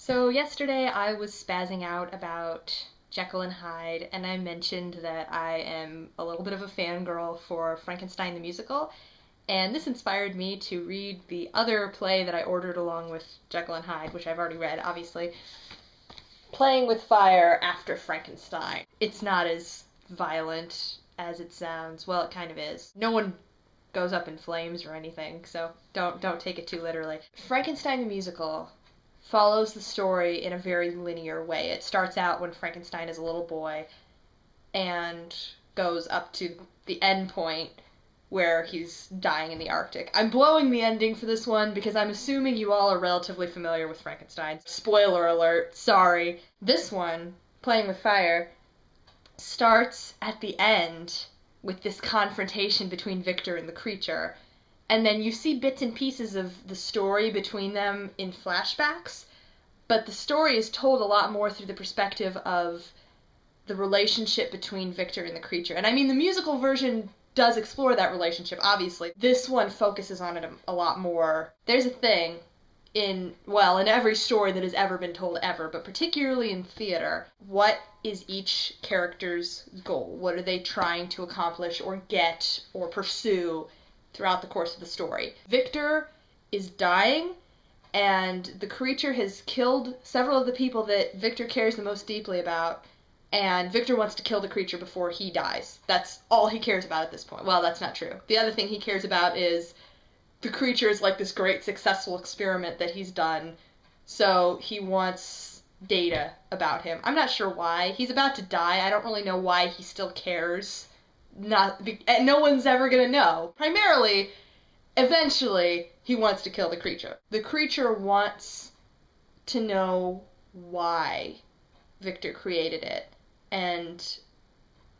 So yesterday I was spazzing out about Jekyll and Hyde, and I mentioned that I am a little bit of a fangirl for Frankenstein the musical, and this inspired me to read the other play that I ordered along with Jekyll and Hyde, which I've already read, obviously, Playing with Fire After Frankenstein. It's not as violent as it sounds. Well, it kind of is. No one goes up in flames or anything, so don't take it too literally. Frankenstein the musical follows the story in a very linear way. It starts out when Frankenstein is a little boy and goes up to the end point where he's dying in the Arctic. I'm blowing the ending for this one because I'm assuming you all are relatively familiar with Frankenstein. Spoiler alert, sorry. This one, Playing with Fire, starts at the end with this confrontation between Victor and the creature. And then you see bits and pieces of the story between them in flashbacks, but the story is told a lot more through the perspective of the relationship between Victor and the creature. And I mean, the musical version does explore that relationship, obviously. This one focuses on it a lot more. There's a thing in every story that has ever been told ever, but particularly in theater. What is each character's goal? What are they trying to accomplish or get or pursue throughout the course of the story? Victor is dying, and the creature has killed several of the people that Victor cares the most deeply about, and Victor wants to kill the creature before he dies. That's all he cares about at this point. Well, that's not true. The other thing he cares about is the creature is like this great successful experiment that he's done, so he wants data about him. I'm not sure why. He's about to die. I don't really know why he still cares. No one's ever gonna know. Primarily, eventually, he wants to kill the creature. The creature wants to know why Victor created it and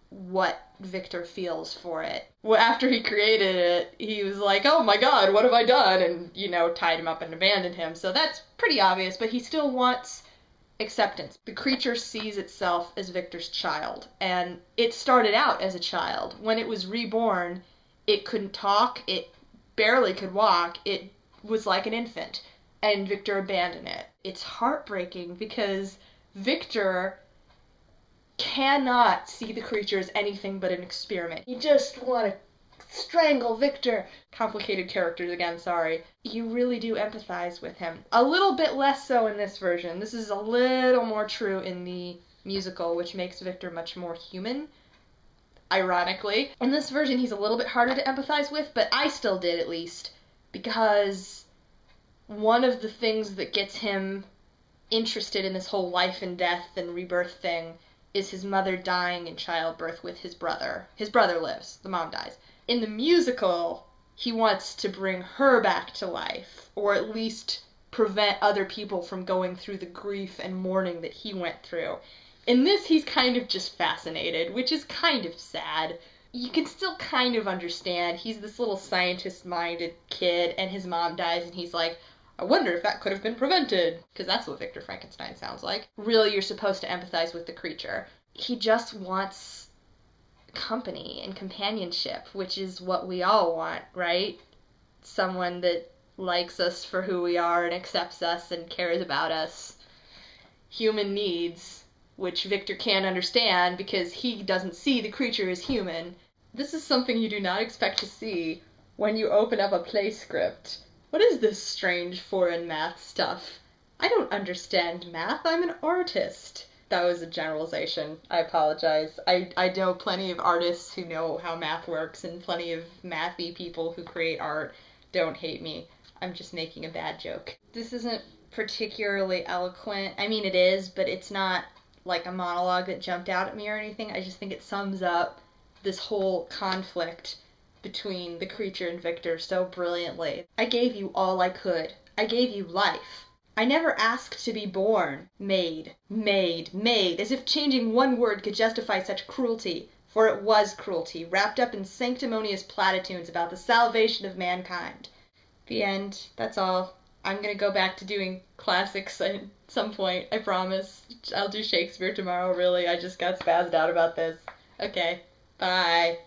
what Victor feels for it. Well, after he created it, he was like, oh my god, what have I done? And, tied him up and abandoned him. So that's pretty obvious, but he still wants acceptance. The creature sees itself as Victor's child, and it started out as a child. When it was reborn, it couldn't talk, it barely could walk, it was like an infant, and Victor abandoned it. It's heartbreaking because Victor cannot see the creature as anything but an experiment. You just want to strangle Victor. Complicated characters again, sorry. You really do empathize with him. A little bit less so in this version. This is a little more true in the musical, which makes Victor much more human, ironically. In this version, he's a little bit harder to empathize with, but I still did, at least, because one of the things that gets him interested in this whole life and death and rebirth thing is his mother dying in childbirth with his brother. His brother lives. The mom dies. In the musical, he wants to bring her back to life, or at least prevent other people from going through the grief and mourning that he went through. In this, he's kind of just fascinated, which is kind of sad. You can still kind of understand. He's this little scientist-minded kid, and his mom dies, and he's like, I wonder if that could have been prevented. Because that's what Victor Frankenstein sounds like. Really, you're supposed to empathize with the creature. He just wants company and companionship, which is what we all want, right? Someone that likes us for who we are and accepts us and cares about us. Human needs, which Victor can't understand because he doesn't see the creature as human. This is something you do not expect to see when you open up a play script. What is this strange foreign math stuff? I don't understand math. I'm an artist. That was a generalization. I apologize. I know plenty of artists who know how math works, and plenty of mathy people who create art. Don't hate me. I'm just making a bad joke. This isn't particularly eloquent. I mean, it is, but it's not like a monologue that jumped out at me or anything. I just think it sums up this whole conflict between the creature and Victor so brilliantly. I gave you all I could. I gave you life. I never asked to be born. Made, as if changing one word could justify such cruelty. For it was cruelty, wrapped up in sanctimonious platitudes about the salvation of mankind. The end. That's all. I'm gonna go back to doing classics at some point, I promise. I'll do Shakespeare tomorrow, really. I just got spazzed out about this. Okay. Bye.